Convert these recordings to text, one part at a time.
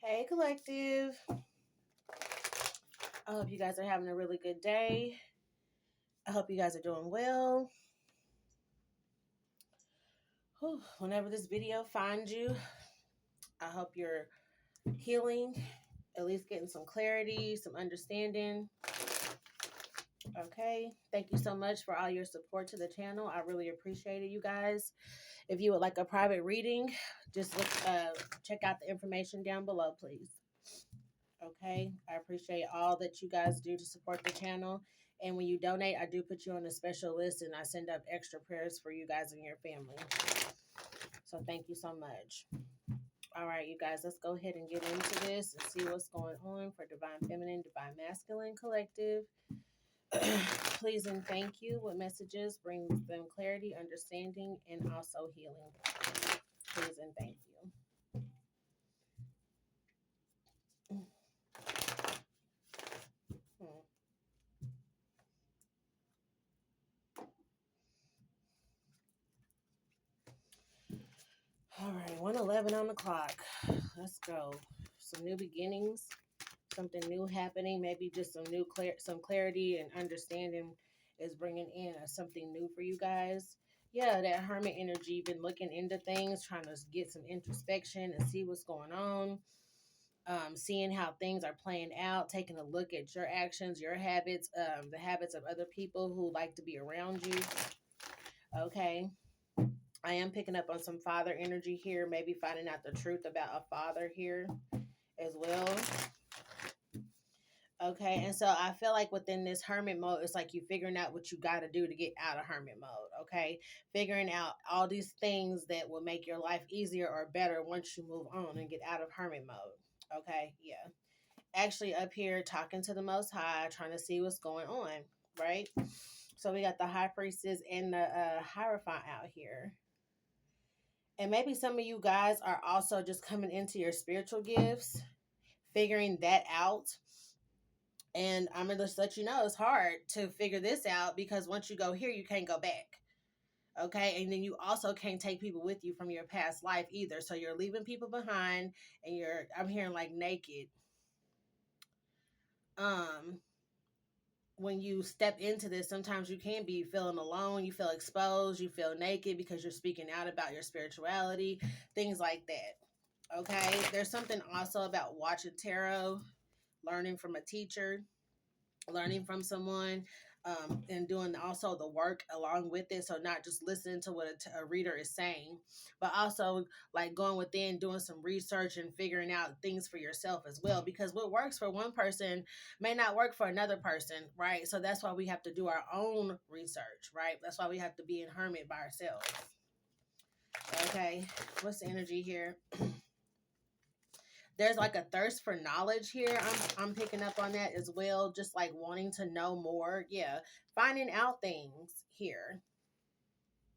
Hey, collective. I hope you guys are having a really good day. I hope you guys are doing well. Whenever this video finds you, I hope you're healing, at least getting some clarity, some understanding. Okay. Thank you so much for all your support to the channel. I really appreciate it, you guys. If you would like a private reading, just check out the information down below, please. Okay, I appreciate all that you guys do to support the channel. And when you donate, I do put you on a special list and I send up extra prayers for you guys and your family. So thank you so much. All right, you guys, let's go ahead and get into this and see what's going on for Divine Feminine, Divine Masculine Collective. Please and thank you. What messages bring them clarity, understanding, and also healing? Please and thank you. All right, 1:11 on the clock. Let's go. Some new beginnings, something new happening. Maybe just some clarity and understanding is bringing in something new for you guys. Yeah, that Hermit energy. Been looking into things, trying to get some introspection and see what's going on. Seeing how things are playing out, taking a look at your actions, your habits, the habits of other people who like to be around you. Okay. I am picking up on some father energy here, maybe finding out the truth about a father here as well. Okay, and so I feel like within this hermit mode, it's like you figuring out what you got to do to get out of hermit mode. Okay, figuring out all these things that will make your life easier or better once you move on and get out of hermit mode. Okay, yeah. Actually, up here talking to the Most High, trying to see what's going on, right? So we got the High Priestess and the Hierophant out here. And maybe some of you guys are also just coming into your spiritual gifts, figuring that out. And I'm going to just let you know it's hard to figure this out because once you go here, you can't go back. Okay. And then you also can't take people with you from your past life either. So you're leaving people behind and I'm hearing like naked. When you step into this, sometimes you can be feeling alone, you feel exposed, you feel naked because you're speaking out about your spirituality, things like that. Okay, there's something also about watching tarot, learning from a teacher, learning from someone, and doing also the work along with it. So not just listening to what a reader is saying, but also like going within, doing some research and figuring out things for yourself as well. Because what works for one person may not work for another person, right? So that's why we have to do our own research, right? That's why we have to be in hermit by ourselves. Okay, what's the energy here? There's like a thirst for knowledge here. I'm picking up on that as well. Just like wanting to know more. Yeah. Finding out things here.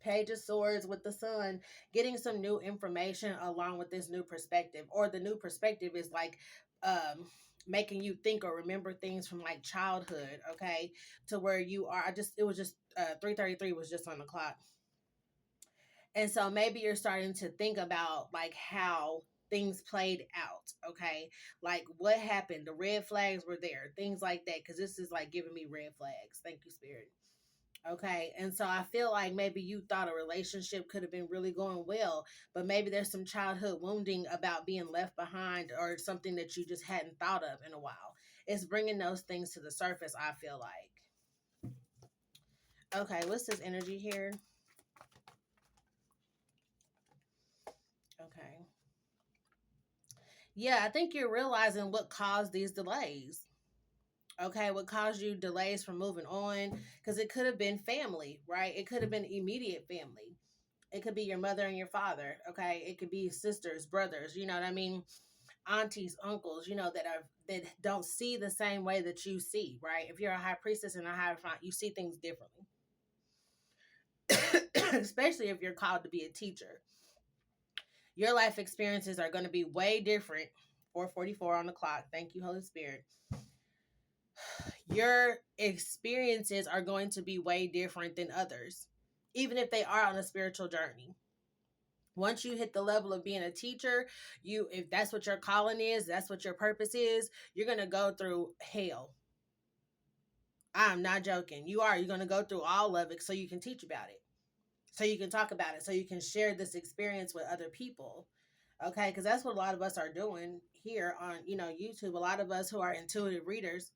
Page of Swords with the Sun. Getting some new information along with this new perspective. Or the new perspective is like making you think or remember things from like childhood. Okay. To where you are. It was just 3:33 was just on the clock. And so maybe you're starting to think about like how things played out, okay? Like what happened, the red flags were there, things like that, because this is like giving me red flags. Thank you, Spirit. Okay, and so I feel like maybe you thought a relationship could have been really going well, but maybe there's some childhood wounding about being left behind or something that you just hadn't thought of in a while. It's bringing those things to the surface, I feel like. Okay, what's this energy here? Okay. Yeah, I think you're realizing what caused these delays. Okay, what caused you delays from moving on? Because it could have been family, right? It could have been immediate family. It could be your mother and your father. Okay, it could be sisters, brothers. You know what I mean? Aunties, uncles. You know that don't see the same way that you see, right? If you're a high priestess and a hierophant, you see things differently. Especially if you're called to be a teacher. Your life experiences are going to be way different. 4:44 on the clock. Thank you, Holy Spirit. Your experiences are going to be way different than others, even if they are on a spiritual journey. Once you hit the level of being a teacher, if that's what your calling is, that's what your purpose is, you're going to go through hell. I'm not joking. You're going to go through all of it so you can teach about it. So you can talk about it. So you can share this experience with other people. Okay? Because that's what a lot of us are doing here on, YouTube. A lot of us who are intuitive readers,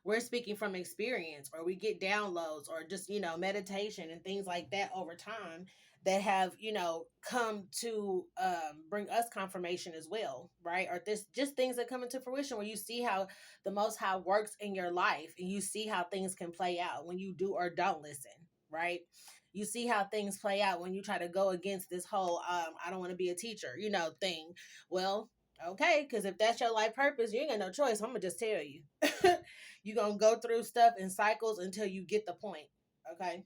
we're speaking from experience, or we get downloads, or just meditation and things like that over time that have come to bring us confirmation as well, right? Or this just things that come into fruition, where you see how the Most High works in your life, and you see how things can play out when you do or don't listen, right? You see how things play out when you try to go against this whole I don't want to be a teacher thing. Well, okay, because if that's your life purpose, you ain't got no choice. I'm gonna just tell you. You're going to go through stuff in cycles until you get the point. Okay.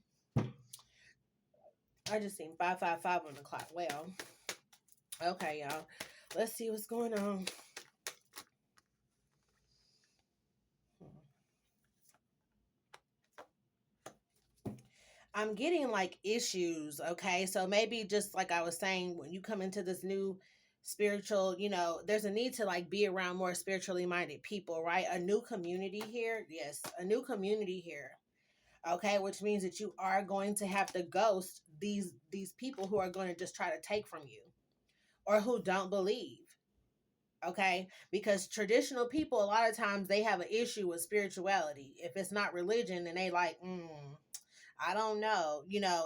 I just seen 555 on the clock. Well, okay, y'all. Let's see what's going on. I'm getting like issues. Okay. So maybe just like I was saying, when you come into this new spiritual, there's a need to like be around more spiritually minded people, right? A new community here. Yes. A new community here. Okay, which means that you are going to have to ghost these people who are going to just try to take from you, or who don't believe. Okay, because traditional people, a lot of times they have an issue with spirituality. If it's not religion, then they like, I don't know,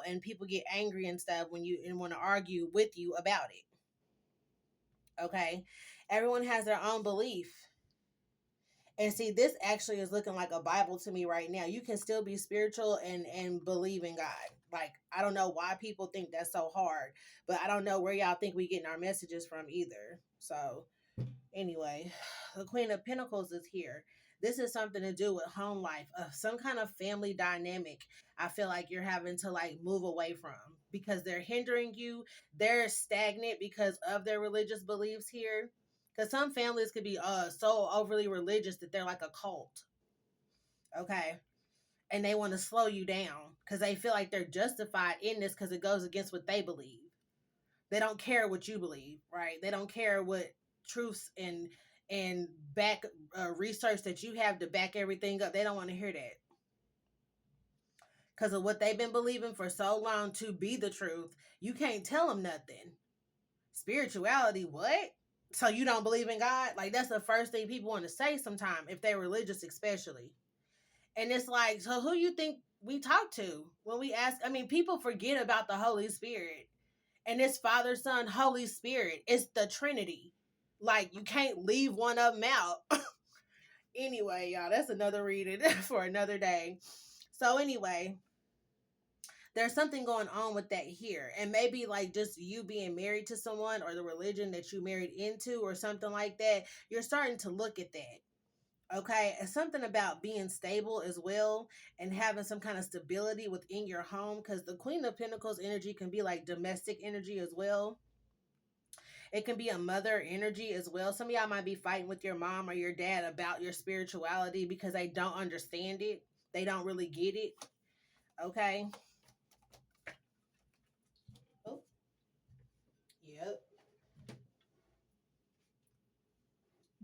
and people get angry and stuff when you and want to argue with you about it. Okay, everyone has their own belief. And see, this actually is looking like a Bible to me right now. You can still be spiritual and believe in God. Like, I don't know why people think that's so hard, but I don't know where y'all think we getting our messages from either. So, anyway, the Queen of Pentacles is here. This is something to do with home life, some kind of family dynamic. I feel like you're having to like move away from, because they're hindering you. They're stagnant because of their religious beliefs here. Because some families could be so overly religious that they're like a cult. Okay. And they want to slow you down because they feel like they're justified in this because it goes against what they believe. They don't care what you believe, right? They don't care what truths and back research that you have to back everything up. They don't want to hear that. Because of what they've been believing for so long to be the truth, you can't tell them nothing. Spirituality, what? So you don't believe in God? Like, that's the first thing people want to say sometimes, if they're religious especially. And it's like, so who you think we talk to when we ask? I mean, people forget about the Holy Spirit. And it's Father, Son, Holy Spirit. It's the Trinity. Like, you can't leave one of them out. Anyway, y'all, that's another reading for another day. So anyway, there's something going on with that here. And maybe like just you being married to someone, or the religion that you married into, or something like that. You're starting to look at that. Okay. And something about being stable as well, and having some kind of stability within your home. Because the Queen of Pentacles energy can be like domestic energy as well. It can be a mother energy as well. Some of y'all might be fighting with your mom or your dad about your spirituality because they don't understand it. They don't really get it. Okay. Oh, yep.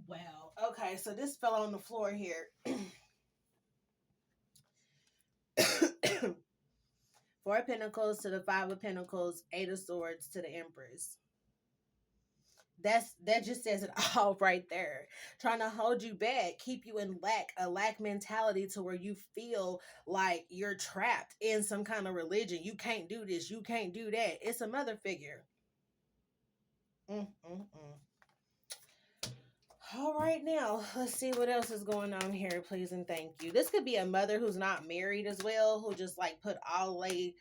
Wow. Okay, so this fell on the floor here. Four of Pentacles to the Five of Pentacles, Eight of Swords to the Empress. That just says it all right there. Trying to hold you back, keep you in a lack mentality, to where you feel like you're trapped in some kind of religion. You can't do this, you can't do that. It's a mother figure. All right, now let's see what else is going on here. Please and thank you. This could be a mother who's not married as well, who just like put all they,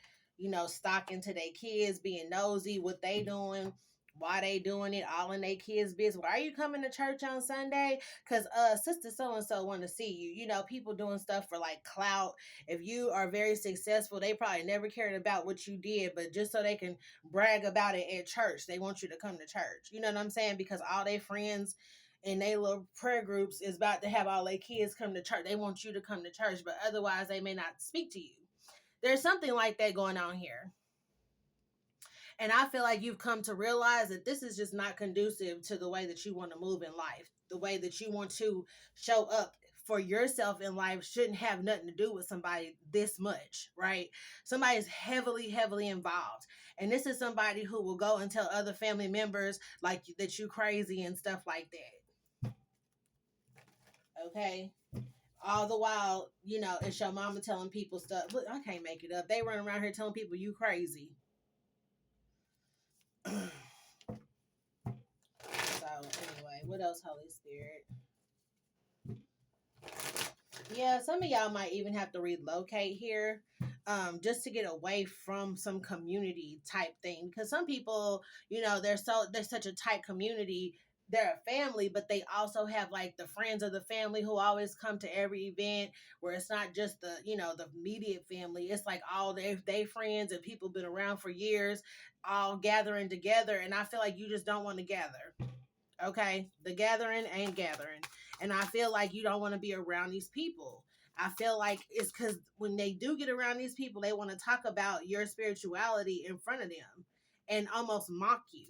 stock into their kids, being nosy, what they doing, why they doing it, all in their kids' business. Why are you coming to church on Sunday? Because sister so and so want to see you. People doing stuff for like clout. If you are very successful, they probably never cared about what you did, but just so they can brag about it at church, they want you to come to church. You know what I'm saying? Because all their friends and they little prayer groups is about to have all their kids come to church. They want you to come to church, but otherwise they may not speak to you. There's something like that going on here. And I feel like you've come to realize that this is just not conducive to the way that you want to move in life. The way that you want to show up for yourself in life shouldn't have nothing to do with somebody this much, right? Somebody is heavily, heavily involved. And this is somebody who will go and tell other family members like that you crazy and stuff like that. Okay? All the while, it's your mama telling people stuff. Look, I can't make it up. They run around here telling people you crazy. So anyway, what else, Holy Spirit? Yeah, some of y'all might even have to relocate here, just to get away from some community type thing. Because some people, they're such a tight community. They're a family, but they also have like the friends of the family who always come to every event. Where it's not just the immediate family. It's like all they friends and people been around for years, all gathering together. And I feel like you just don't want to gather. Okay, the gathering ain't gathering. And I feel like you don't want to be around these people. I feel like it's because when they do get around these people, they want to talk about your spirituality in front of them and almost mock you.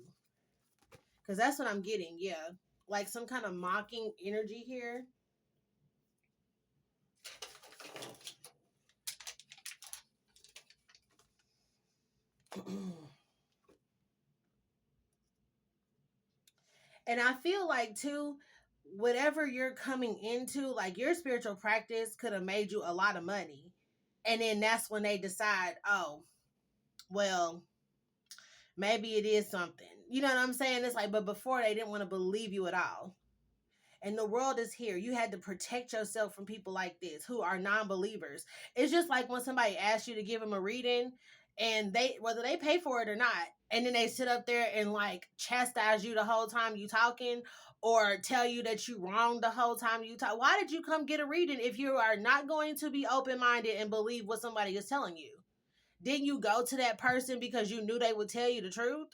Because that's what I'm getting. Yeah. Like some kind of mocking energy here. And I feel like, too, whatever you're coming into, like your spiritual practice could have made you a lot of money. And then that's when they decide, oh, well, maybe it is something. You know what I'm saying? It's like, but before they didn't want to believe you at all. And the world is here. You had to protect yourself from people like this who are non-believers. It's just like when somebody asks you to give them a reading and whether they pay for it or not, and then they sit up there and like chastise you the whole time you talking or tell you that you wrong the whole time you talk. Why did you come get a reading if you are not going to be open-minded and believe what somebody is telling you? Didn't you go to that person because you knew they would tell you the truth?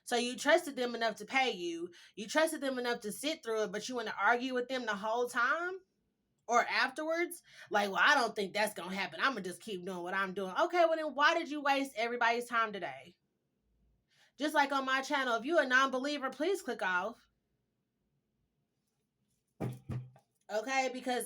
So you trusted them enough to pay you. You trusted them enough to sit through it, but you want to argue with them the whole time or afterwards? Like, well, I don't think that's going to happen. I'm going to just keep doing what I'm doing. Okay, well then why did you waste everybody's time today? Just like on my channel, if you're a non-believer, please click off. Okay, because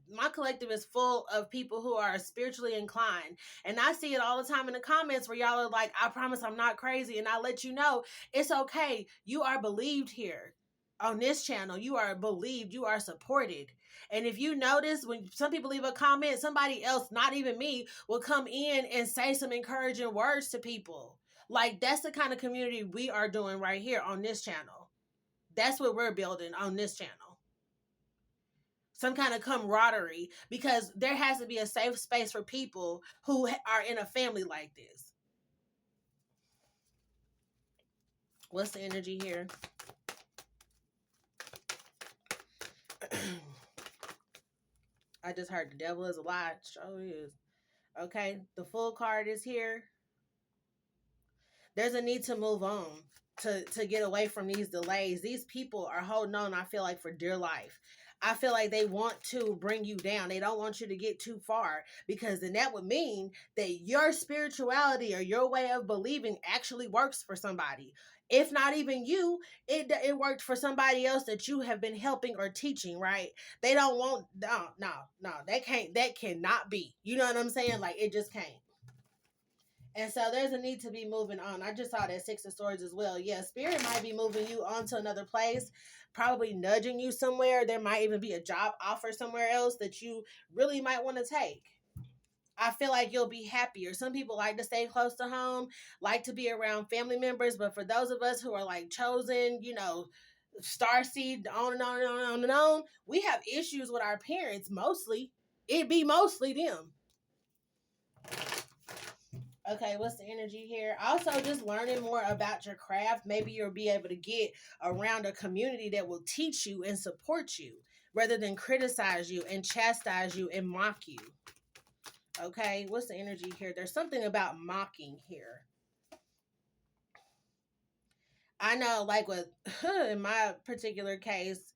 my collective is full of people who are spiritually inclined, and I see it all the time in the comments where y'all are like, I promise I'm not crazy, and I let you know it's okay. You are believed here on this channel. You are believed, you are supported. And if you notice, when some people leave a comment, somebody else, not even me, will come in and say some encouraging words to people. Like, that's the kind of community we are doing right here on this channel. That's what we're building on this channel. Some kind of camaraderie, because there has to be a safe space for people who are in a family like this. What's the energy here? I just heard the devil is a lie. Sure is. Okay, the full card is here. There's a need to move on, to get away from these delays. These people are holding on, I feel like, for dear life. I feel like they want to bring you down. They don't want you to get too far, because then that would mean that your spirituality or your way of believing actually works for somebody. If not even you, it worked for somebody else that you have been helping or teaching, right? They don't want, no, that cannot be. You know what I'm saying? Like, it just can't. And so there's a need to be moving on. I just saw that Six of Swords as well. Yeah, Spirit might be moving you on to another place, probably nudging you somewhere. There might even be a job offer somewhere else that you really might want to take. I feel like you'll be happier. Some people like to stay close to home, like to be around family members. But for those of us who are like chosen, starseed, on and on and on and on, we have issues with our parents mostly. It be mostly them. Okay, what's the energy here? Also, just learning more about your craft. Maybe you'll be able to get around a community that will teach you and support you rather than criticize you and chastise you and mock you. Okay, what's the energy here? There's something about mocking here. I know, like in my particular case,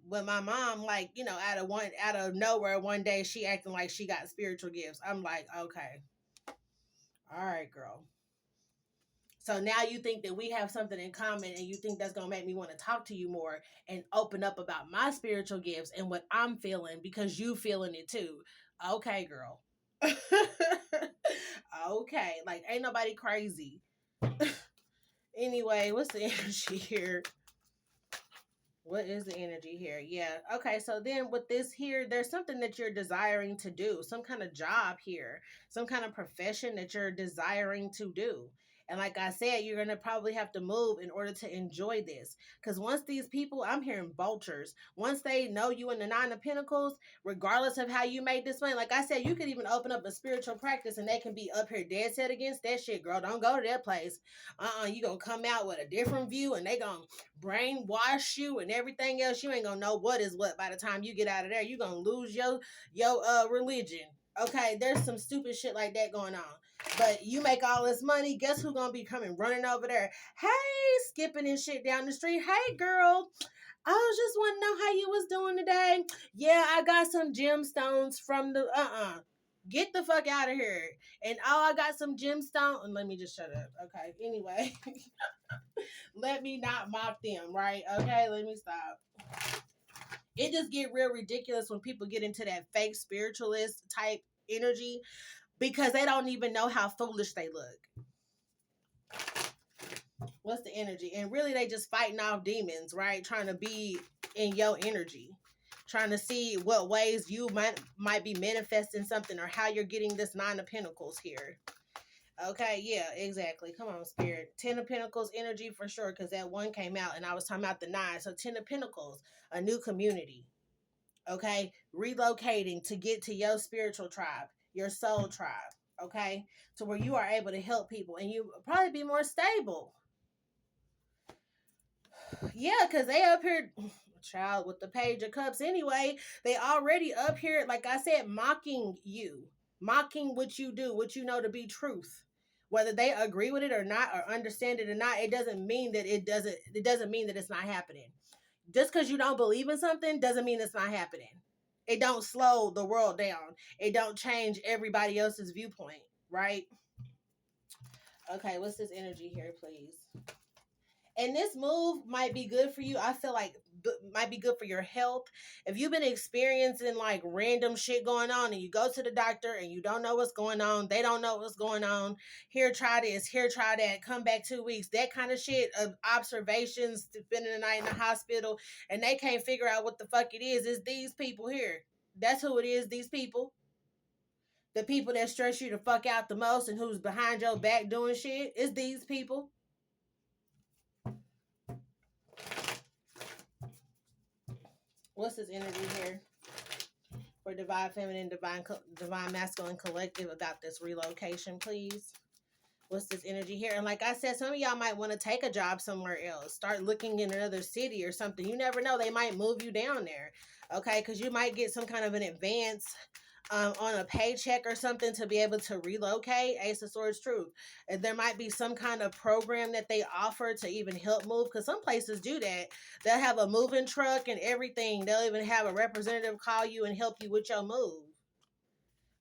when my mom, like, out of nowhere one day, she acting like she got spiritual gifts. I'm like, okay. All right, girl. So now you think that we have something in common, and you think that's going to make me want to talk to you more and open up about my spiritual gifts and what I'm feeling because you feeling it too. Okay, girl. Okay, like ain't nobody crazy. Anyway, what's the energy here? What is the energy here? Yeah. Okay. So then with this here, there's something that you're desiring to do, some kind of job here, some kind of profession that you're desiring to do. And like I said, you're going to probably have to move in order to enjoy this. Because once these people, I'm hearing vultures, once they know you in the Nine of Pentacles, regardless of how you made this money, like I said, you could even open up a spiritual practice and they can be up here dead set against that shit, girl. Don't go to that place. You going to come out with a different view and they going to brainwash you and everything else. You ain't gonna know what is what by the time you get out of there. You gonna lose your religion. Okay, there's some stupid shit like that going on. But you make all this money, guess who gonna be coming running over there? Hey, skipping and shit down the street. Hey girl, I was just wanting to know how you was doing today. Yeah, I got some gemstones from the Get the fuck out of here. And I got some gemstone. And let me just shut up. Okay. Anyway. Let me not mock them, right? Okay, let me stop. It just get real ridiculous when people get into that fake spiritualist type energy because they don't even know how foolish they look. What's the energy? And really they just fighting off demons, right? Trying to be in your energy. Trying to see what ways you might be manifesting something or how you're getting this Nine of Pentacles here. Okay, yeah, exactly. Come on, Spirit. Ten of Pentacles energy for sure, because that one came out and I was talking about the 9. So 10 of Pentacles, a new community. Okay, relocating to get to your spiritual tribe, your soul tribe. Okay, to where you are able to help people and you probably be more stable. Yeah, because they up here, child, with the Page of Cups anyway. They already up here, like I said, mocking you, mocking what you do, what you know to be truth. Whether they agree with it or not, or understand it or not, it doesn't mean that it doesn't mean that it's not happening. Just because you don't believe in something doesn't mean it's not happening. It don't slow the world down. It don't change everybody else's viewpoint, right? Okay, what's this energy here, please? And this move might be good for you. I feel like might be good for your health. If you've been experiencing like random shit going on and you go to the doctor and you don't know what's going on, they don't know what's going on. Here, try this. Here, try that. Come back 2 weeks. That kind of shit of observations, spending the night in the hospital, and they can't figure out what the fuck it is. It's these people here. That's who it is. These people. The people that stress you the fuck out the most and who's behind your back doing shit. It's these people. What's this energy here for divine feminine, divine masculine collective about this relocation, please? What's this energy here? And like I said, some of y'all might want to take a job somewhere else. Start looking in another city or something. You never know. They might move you down there. Okay, because you might get some kind of an advance on a paycheck or something to be able to relocate. Ace of Swords truth. And there might be some kind of program that they offer to even help move, because some places do that. They'll have a moving truck and everything. They'll even have a representative call you and help you with your move.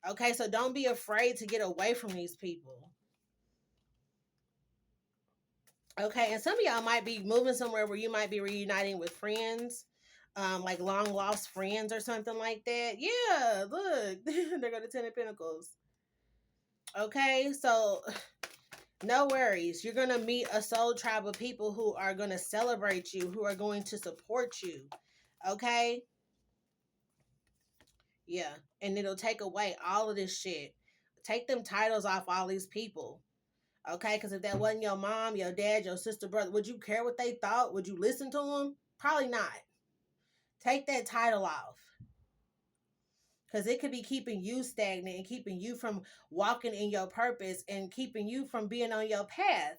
Okay, so don't be afraid to get away from these people. Okay, and some of y'all might be moving somewhere where you might be reuniting with friends, like long lost friends or something like that. Yeah, look, they're going to Ten of Pentacles. Okay, so no worries. You're going to meet a soul tribe of people who are going to celebrate you, who are going to support you. Okay? Yeah, and it'll take away all of this shit. Take them titles off all these people. Okay, because if that wasn't your mom, your dad, your sister, brother, would you care what they thought? Would you listen to them? Probably not. Take that title off. Because it could be keeping you stagnant and keeping you from walking in your purpose and keeping you from being on your path.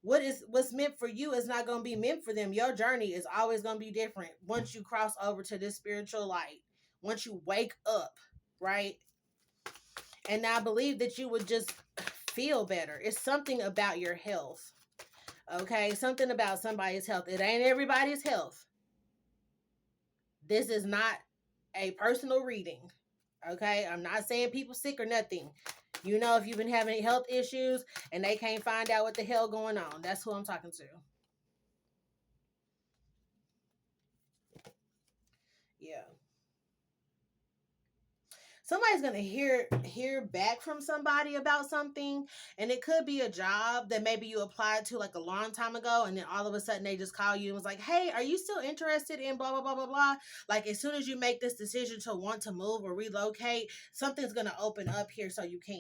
What's meant for you is not going to be meant for them. Your journey is always going to be different once you cross over to this spiritual light. Once you wake up, right? And I believe that you would just feel better. It's something about your health. Okay? Something about somebody's health. It ain't everybody's health. This is not a personal reading. Okay, I'm not saying people sick or nothing. You know, if you've been having health issues and they can't find out what the hell going on, that's who I'm talking to. Yeah. Somebody's gonna hear back from somebody about something, and it could be a job that maybe you applied to like a long time ago, and then all of a sudden they just call you and was like, hey, are you still interested in blah blah blah blah blah? Like, as soon as you make this decision to want to move or relocate, something's gonna open up here so you can.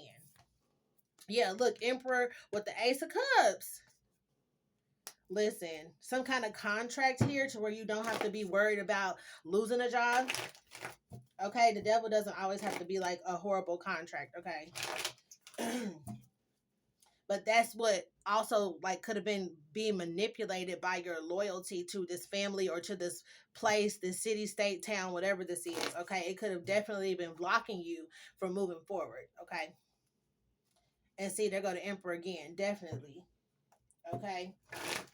Yeah, look, Emperor with the Ace of Cups. Listen, some kind of contract here to where you don't have to be worried about losing a job. Okay, the devil doesn't always have to be like a horrible contract. Okay. But that's what also like could have been being manipulated by your loyalty to this family or to this place, this city, state, town, whatever this is. Okay, it could have definitely been blocking you from moving forward. Okay, and see, there go the Emperor again. Definitely. Okay,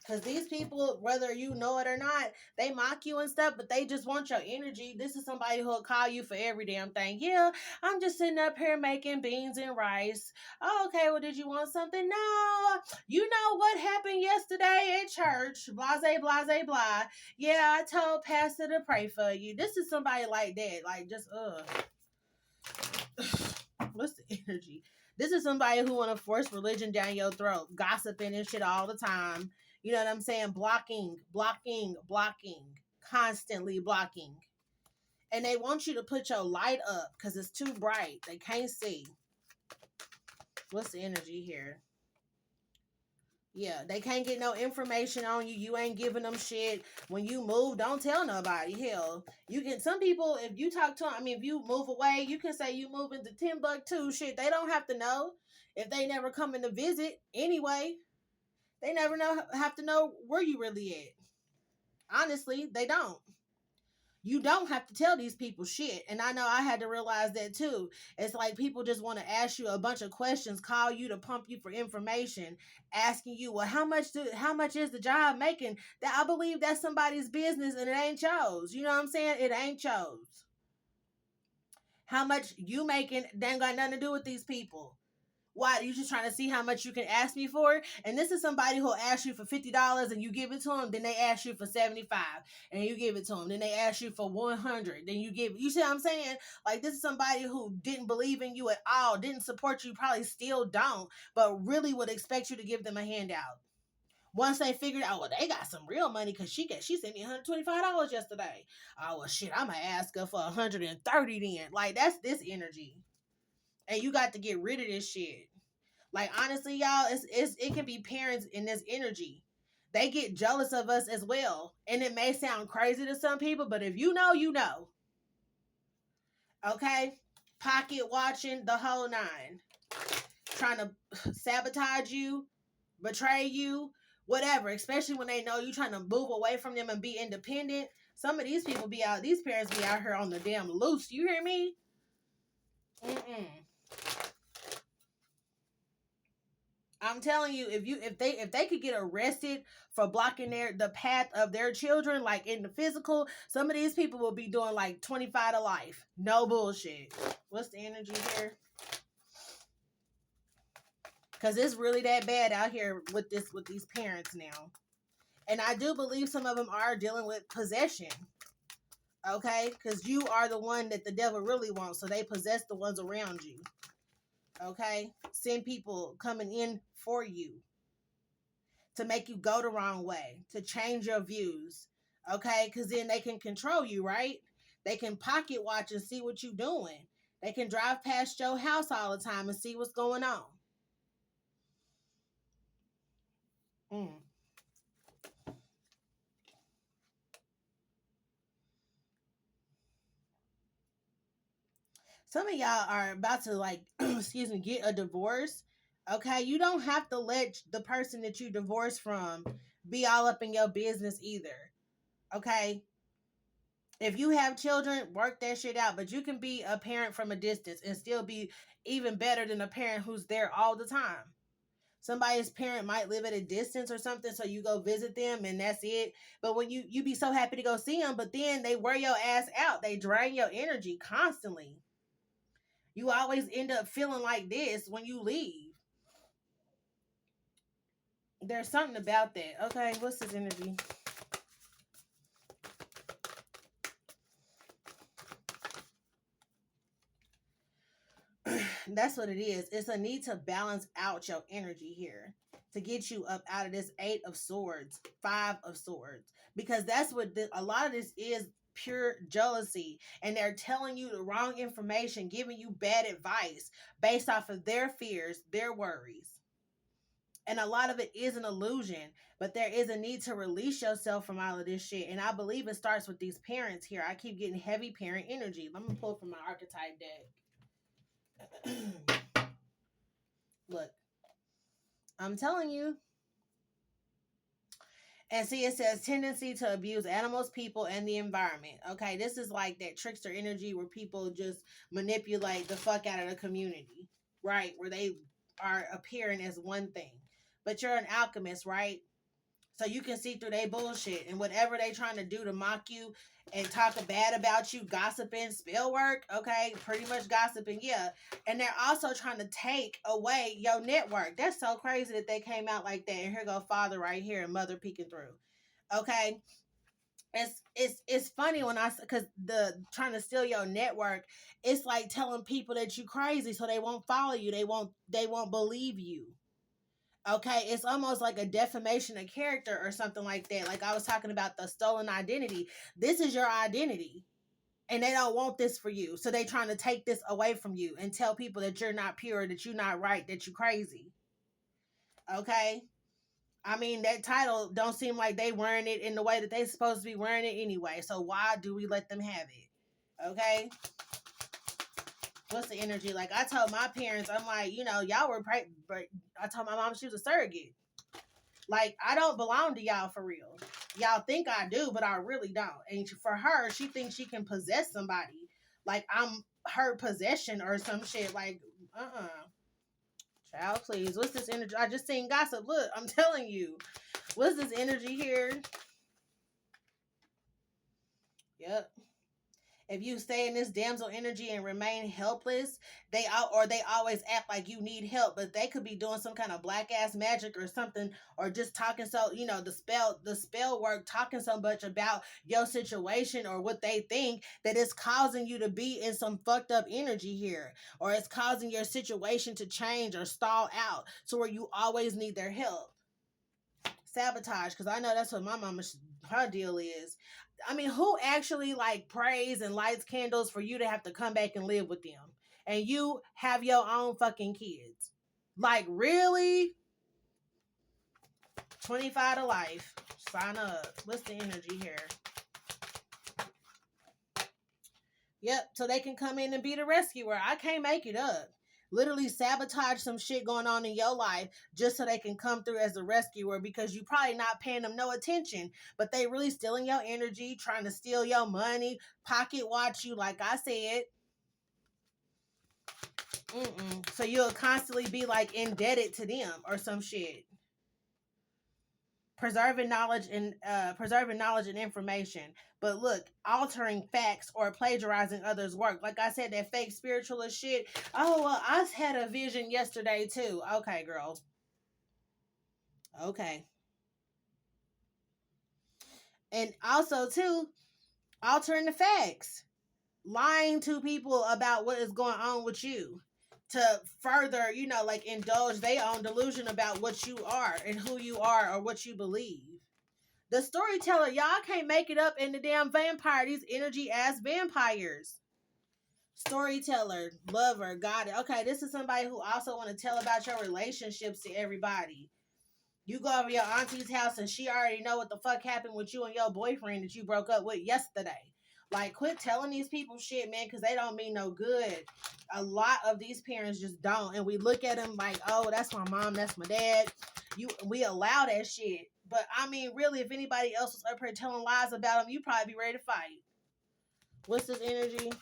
because these people, whether you know it or not, they mock you and stuff, but they just want your energy. This is somebody who'll call you for every damn thing. Yeah, I'm just sitting up here making beans and rice. Oh, okay, well, did you want something? No. You know what happened yesterday at church? Blase, blase, blah. Yeah, I told Pastor to pray for you. This is somebody like that. Like, just, what's the energy? This is somebody who want to force religion down your throat, gossiping and shit all the time. You know what I'm saying? Blocking, blocking, blocking, constantly blocking. And they want you to put your light up because it's too bright. They can't see. What's the energy here? Yeah, they can't get no information on you. You ain't giving them shit. When you move, don't tell nobody. Hell, you can. Some people, if you talk to them, I mean, if you move away, you can say you moving to Timbuktu. Shit, they don't have to know if they never coming to visit anyway. They never have to know where you really at. Honestly, they don't. You don't have to tell these people shit. And I know I had to realize that too. It's like people just want to ask you a bunch of questions, call you to pump you for information, asking you, well, how much is the job making? That I believe that's somebody's business and it ain't yours. You know what I'm saying? It ain't yours. How much you making, they ain't got nothing to do with these people. Why? You just trying to see how much you can ask me for? And this is somebody who'll ask you for $50 and you give it to them. Then they ask you for 75 and you give it to them. Then they ask you for 100. Then you give. You see what I'm saying? Like, this is somebody who didn't believe in you at all, didn't support you, probably still don't, but really would expect you to give them a handout. Once they figured out, well, they got some real money because she sent me $125 yesterday. Oh well, shit, I'ma ask her for 130 then. Like, that's this energy, and you got to get rid of this shit. Like, honestly, y'all, it can be parents in this energy. They get jealous of us as well. And it may sound crazy to some people, but if you know, you know. Okay? Pocket watching the whole nine. Trying to sabotage you, betray you, whatever. Especially when they know you trying to move away from them and be independent. Some of these people be out, these parents be out here on the damn loose. You hear me? Mm-mm. I'm telling you, if they could get arrested for blocking the path of their children, like in the physical, some of these people will be doing like 25 to life. No bullshit. What's the energy here? Because it's really that bad out here with these parents now. And I do believe some of them are dealing with possession. Okay? Because you are the one that the devil really wants. So they possess the ones around you. Okay? Send people coming in for you to make you go the wrong way, to change your views. Okay? Because then they can control you, right? They can pocket watch and see what you're doing. They can drive past your house all the time and see what's going on. Mm. Some of y'all are about to, like, excuse me, get a divorce. Okay, you don't have to let the person that you divorced from be all up in your business either. Okay, if you have children, work that shit out. But you can be a parent from a distance and still be even better than a parent who's there all the time. Somebody's parent might live at a distance or something, so you go visit them and that's it. But when you be so happy to go see them, but then they wear your ass out. They drain your energy constantly. You always end up feeling like this when you leave. There's something about that. Okay, what's this energy? That's what it is. It's a need to balance out your energy here to get you up out of this 8 of Swords, 5 of Swords, because that's what a lot of this is, pure jealousy, and they're telling you the wrong information, giving you bad advice based off of their fears, their worries. And a lot of it is an illusion, but there is a need to release yourself from all of this shit. And I believe it starts with these parents here. I keep getting heavy parent energy. Let me pull from my archetype deck. Look, I'm telling you. And see, it says tendency to abuse animals, people, and the environment. Okay, this is like that trickster energy where people just manipulate the fuck out of the community, right? Where they are appearing as one thing. But you're an alchemist, right? So you can see through their bullshit and whatever they trying to do to mock you and talk bad about you, gossiping, spell work, okay, pretty much gossiping, yeah. And they're also trying to take away your network. That's so crazy that they came out like that. And here go father right here and mother peeking through. Okay. It's funny when because the trying to steal your network, it's like telling people that you crazy so they won't follow you. They won't believe you. Okay, it's almost like a defamation of character or something like that. Like I was talking about the stolen identity. This is your identity. And they don't want this for you. So they trying to take this away from you and tell people that you're not pure, that you're not right, that you're crazy. Okay? I mean, that title don't seem like they wearing it in the way that they supposed to be wearing it anyway. So why do we let them have it? Okay? What's the energy? Like I told my parents, I'm like, y'all were but I told my mom she was a surrogate. Like, I don't belong to y'all for real. Y'all think I do, but I really don't. And for her, she thinks she can possess somebody. Like, I'm her possession or some shit. Like, Child, please. What's this energy? I just seen gossip. Look, I'm telling you. What's this energy here? Yep. If you stay in this damsel energy and remain helpless, they always act like you need help, but they could be doing some kind of black ass magic or something, or just talking the spell work, talking so much about your situation or what they think that it's causing you to be in some fucked up energy here, or it's causing your situation to change or stall out to where you always need their help. Sabotage, because I know that's what my mama her deal is. I mean, who actually like prays and lights candles for you to have to come back and live with them, and you have your own fucking kids? Like, really? 25 to life. Sign up. What's the energy here? Yep, so they can come in and be the rescuer. I can't make it up. Literally sabotage some shit going on in your life just so they can come through as a rescuer, because you probably not paying them no attention, but they really stealing your energy, trying to steal your money, pocket watch you, like I said. So you'll constantly be like indebted to them or some shit. Preserving knowledge and information. But look, altering facts or plagiarizing others' work. Like I said, that fake spiritualist shit. Oh, well, I had a vision yesterday too. Okay, girl. Okay. And also too, altering the facts. Lying to people about what is going on with you to further, like indulge their own delusion about what you are and who you are or what you believe. The storyteller, y'all can't make it up in the damn vampire. These energy ass vampires. Storyteller, lover, got it. Okay, this is somebody who also want to tell about your relationships to everybody. You go over your auntie's house and she already know what the fuck happened with you and your boyfriend that you broke up with yesterday. Like, quit telling these people shit, man, because they don't mean no good. A lot of these parents just don't. And we look at them like, oh, that's my mom, that's my dad. We allow that shit. But, I mean, really, if anybody else was up here telling lies about them, you'd probably be ready to fight. What's this energy?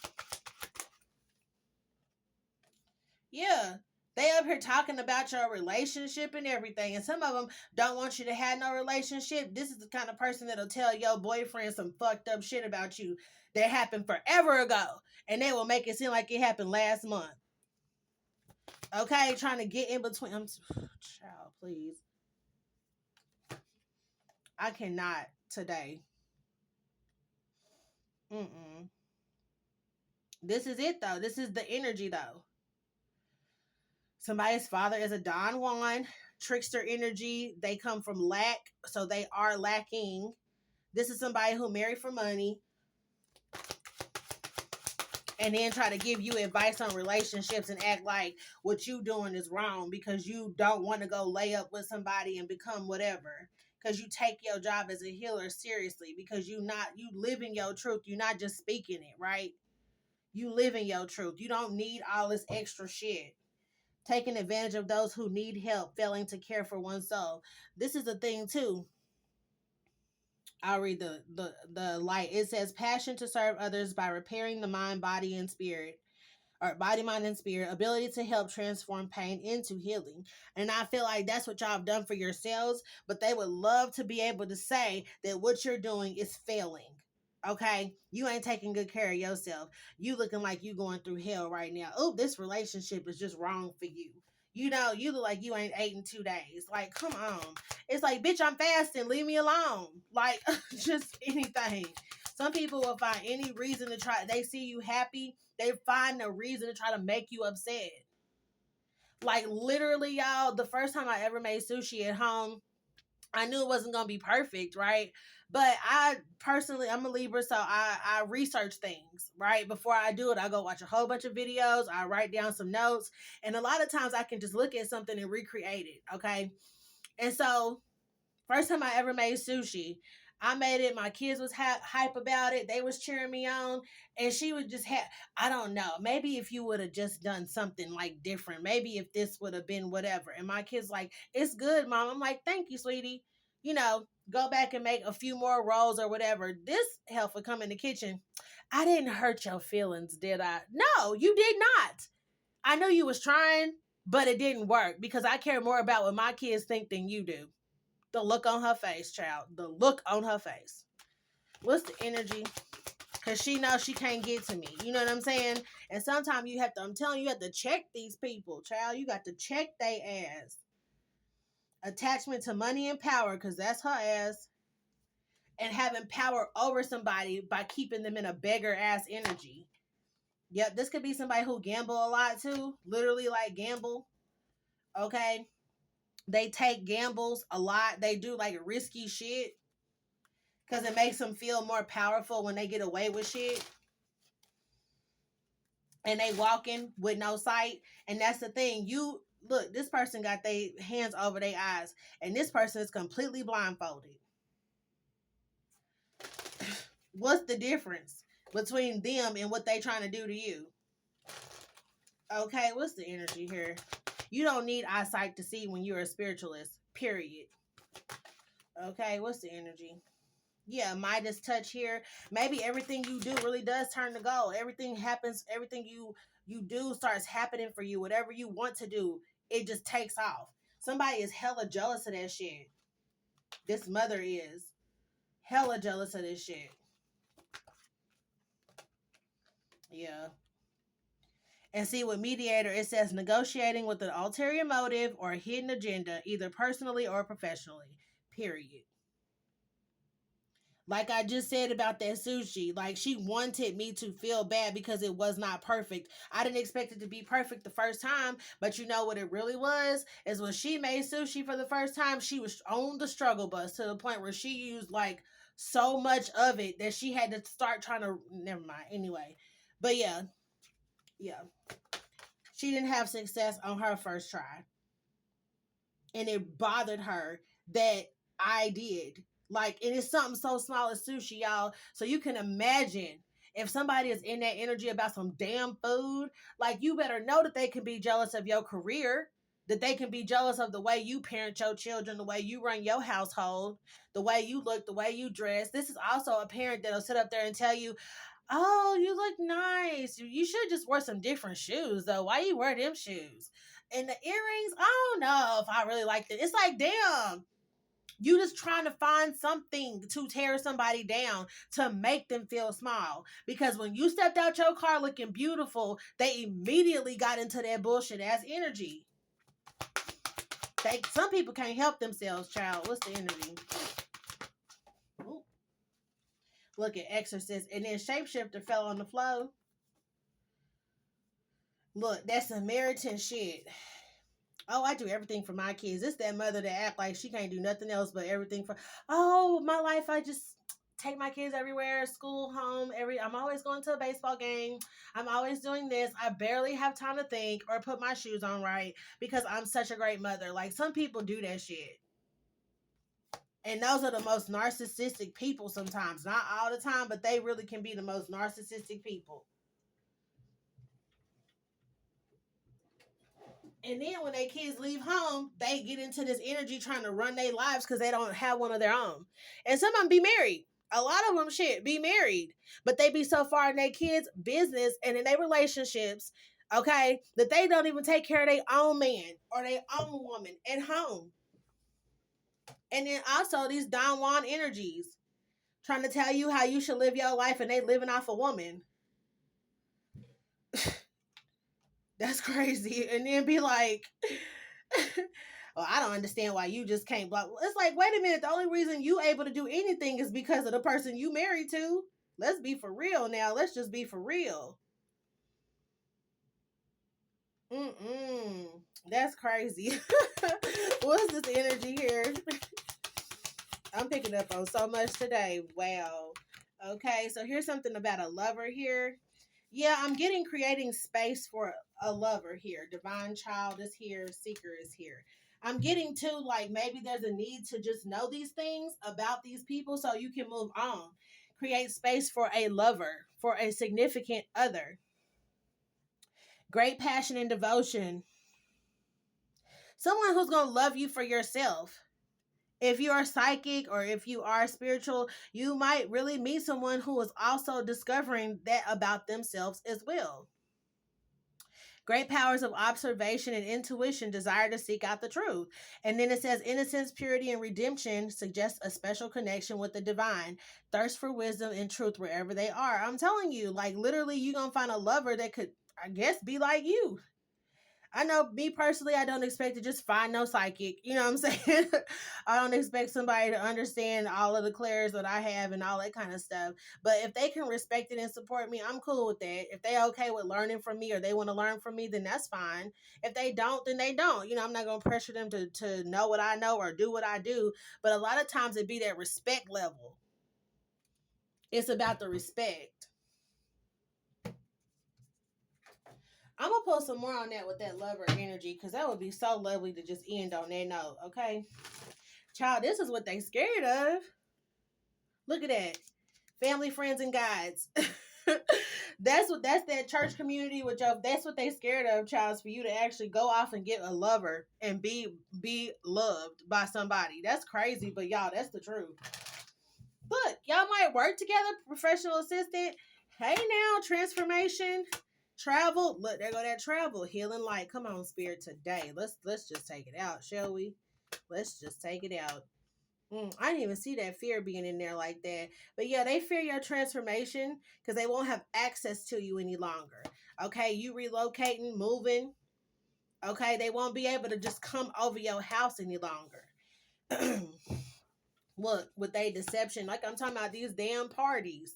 Yeah. They up here talking about your relationship and everything. And some of them don't want you to have no relationship. This is the kind of person that'll tell your boyfriend some fucked up shit about you that happened forever ago. And they will make it seem like it happened last month. Okay, trying to get in between. Child, please. I cannot today. Mm-mm. This is it though. This is the energy though. Somebody's father is a Don Juan, trickster energy. They come from lack, so they are lacking. This is somebody who married for money and then try to give you advice on relationships and act like what you doing is wrong because you don't want to go lay up with somebody and become whatever. Because you take your job as a healer seriously. Because you live in your truth. You're not just speaking it, right? You live in your truth. You don't need all this extra shit. Taking advantage of those who need help, failing to care for oneself. This is the thing too. I'll read the light. It says passion to serve others by repairing the mind, body, and spirit. Or body, mind, and spirit, ability to help transform pain into healing. And I feel like that's what y'all have done for yourselves, but they would love to be able to say that what you're doing is failing. Okay? You ain't taking good care of yourself. You looking like you going through hell right now. Oh, this relationship is just wrong for you. You know, you look like you ain't ate in 2 days. Like, come on. It's like, bitch, I'm fasting. Leave me alone. Like, just anything. Some people will find any reason to try. They see you happy. They find a reason to try to make you upset. Like, literally, y'all, the first time I ever made sushi at home, I knew it wasn't going to be perfect, right? But I personally, I'm a Libra, so I research things, right? Before I do it, I go watch a whole bunch of videos. I write down some notes. And a lot of times I can just look at something and recreate it, okay? And so first time I ever made sushi, I made it. My kids was hype about it. They was cheering me on, and she would just have. I don't know. Maybe if you would have just done something like different. Maybe if this would have been whatever. And my kids like, it's good, mom. I'm like, thank you, sweetie. You know, go back and make a few more rolls or whatever. This help would come in the kitchen. I didn't hurt your feelings, did I? No, you did not. I know you was trying, but it didn't work because I care more about what my kids think than you do. The look on her face, child. The look on her face. What's the energy? Because she knows she can't get to me. You know what I'm saying? And sometimes you have to, I'm telling you, you have to check these people, child. You got to check they ass. Attachment to money and power, because that's her ass. And having power over somebody by keeping them in a beggar ass energy. Yep, this could be somebody who gamble a lot too. Literally like gamble. Okay? They take gambles a lot. They do like risky shit because it makes them feel more powerful when they get away with shit. And they walking with no sight. And that's the thing. You look, this person got their hands over their eyes, and this person is completely blindfolded. What's the difference between them and what they trying to do to you? Okay, what's the energy here? You don't need eyesight to see when you're a spiritualist, period. Okay, what's the energy? Yeah, Midas touch here. Maybe everything you do really does turn to gold. Everything happens, everything you do starts happening for you. Whatever you want to do, it just takes off. Somebody is hella jealous of that shit. This mother is hella jealous of this shit. Yeah. And see, with mediator, it says negotiating with an ulterior motive or a hidden agenda, either personally or professionally. Period. Like I just said about that sushi, like she wanted me to feel bad because it was not perfect. I didn't expect it to be perfect the first time, but you know what it really was? Is when she made sushi for the first time, she was on the struggle bus to the point where she used like so much of it that she had to start trying to, never mind. Anyway, but yeah, yeah. She didn't have success on her first try. And it bothered her that I did. Like, and it's something so small as sushi, y'all. So you can imagine if somebody is in that energy about some damn food, like you better know that they can be jealous of your career, that they can be jealous of the way you parent your children, the way you run your household, the way you look, the way you dress. This is also a parent that'll sit up there and tell you, oh, you look nice. You should just wear some different shoes, though. Why you wear them shoes? And the earrings, I don't know if I really like it. It's like, damn, You just trying to find something to tear somebody down to make them feel small. Because when you stepped out your car looking beautiful, they immediately got into that bullshit ass energy. Some people can't help themselves, child. What's the energy? Ooh. Look at Exorcist. And then Shapeshifter fell on the floor. Look, that's Samaritan shit. Oh, I do everything for my kids. It's that mother that act like she can't do nothing else but everything for. Oh, my life, I just take my kids everywhere, school, home, I'm always going to a baseball game. I'm always doing this. I barely have time to think or put my shoes on right because I'm such a great mother. Like, some people do that shit. And those are the most narcissistic people sometimes. Not all the time, but they really can be the most narcissistic people. And then when their kids leave home, they get into this energy trying to run their lives because they don't have one of their own. And some of them be married. A lot of them be married. But they be so far in their kids' business and in their relationships, okay, that they don't even take care of their own man or their own woman at home. And then also these Don Juan energies trying to tell you how you should live your life and they living off a woman. That's crazy. And then be like, well, I don't understand why you just can't block. It's like, wait a minute. The only reason you able to do anything is because of the person you married to. Let's be for real now. Let's just be for real. That's crazy. What's this energy here? I'm picking up on so much today. Wow. Okay, so here's something about a lover here. Yeah, I'm getting creating space for a lover here. Divine child is here. Seeker is here. I'm getting to, like, maybe there's a need to just know these things about these people so you can move on. Create space for a lover, for a significant other. Great passion and devotion. Someone who's going to love you for yourself. If you are psychic or if you are spiritual, you might really meet someone who is also discovering that about themselves as well. Great powers of observation and intuition, desire to seek out the truth. And then it says innocence, purity, and redemption suggests a special connection with the divine. Thirst for wisdom and truth wherever they are. I'm telling you, like, literally, you're going to find a lover that could, I guess, be like you. I know, me personally, I don't expect to just find no psychic. You know what I'm saying? I don't expect somebody to understand all of the clairs that I have and all that kind of stuff. But if they can respect it and support me, I'm cool with that. If they okay with learning from me or they want to learn from me, then that's fine. If they don't, then they don't. You know, I'm not going to pressure them to know what I know or do what I do. But a lot of times it be that respect level. It's about the respect. I'm gonna post some more on that with that lover energy because that would be so lovely to just end on that note. Okay, child, this is what they scared of. Look at that, family, friends, and guides. That's that church community with your. That's what they scared of, child. Is for you to actually go off and get a lover and be loved by somebody. That's crazy, but y'all, that's the truth. Look, y'all might work together, professional assistant. Hey now, transformation. Travel, look, there go that travel, healing light. Come on, spirit, today. Let's just take it out, shall we? Let's just take it out. I didn't even see that fear being in there like that. But yeah, they fear your transformation because they won't have access to you any longer. Okay, you relocating, moving. Okay, they won't be able to just come over your house any longer. Look, with a deception, like I'm talking about these damn parties.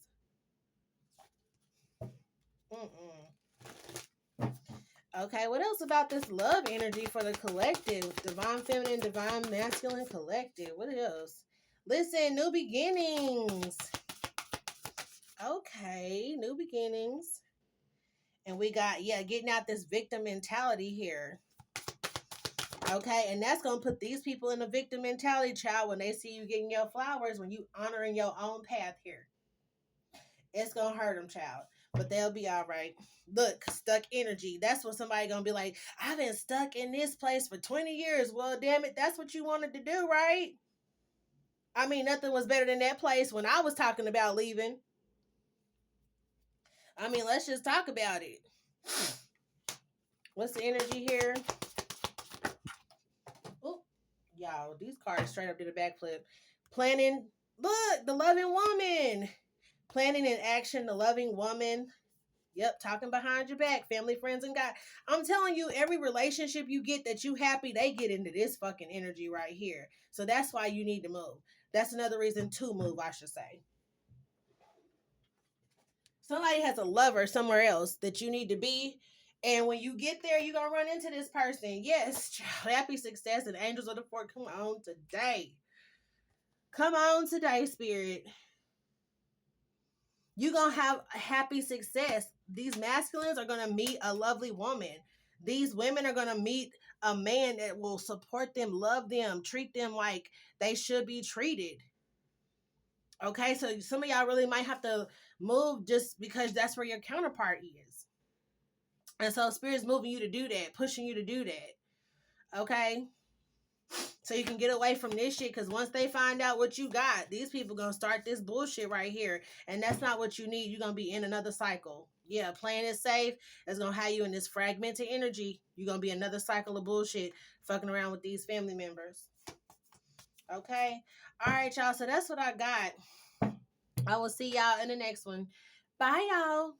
Okay, what else about this love energy for the collective? Divine feminine, divine masculine collective. What else? Listen, new beginnings. Okay, new beginnings. And we got, getting out this victim mentality here. Okay, and that's going to put these people in a victim mentality, child, when they see you getting your flowers, when you honoring your own path here. It's going to hurt them, child. But they'll be all right. Look, stuck energy. That's what somebody gonna be like, I've been stuck in this place for 20 years. Well, damn it, that's what you wanted to do, right? I mean, nothing was better than that place when I was talking about leaving. I mean, let's just talk about it. What's the energy here? Ooh, Y'all, these cards straight up did a backflip. Planning, look, the loving woman. Planning in action, the loving woman. Yep, talking behind your back, family, friends, and God. I'm telling you, every relationship you get that you happy, they get into this fucking energy right here. So that's why you need to move. That's another reason to move, I should say. Somebody has a lover somewhere else that you need to be. And when you get there, you're going to run into this person. Yes, child, happy success and angels of the four. Come on today. Come on today, spirit. You're going to have happy success. These masculines are going to meet a lovely woman. These women are going to meet a man that will support them, love them, treat them like they should be treated. Okay, so some of y'all really might have to move just because that's where your counterpart is. And so spirit's moving you to do that, pushing you to do that. Okay? So you can get away from this shit, because once they find out what you got, these people gonna start this bullshit right here. And that's not what you need. You're gonna be in another cycle. Yeah, playing it safe is gonna have you in this fragmented energy. You're gonna be another cycle of bullshit, fucking around with these family members. Okay? Alright, y'all. So that's what I got. I will see y'all in the next one. Bye, y'all.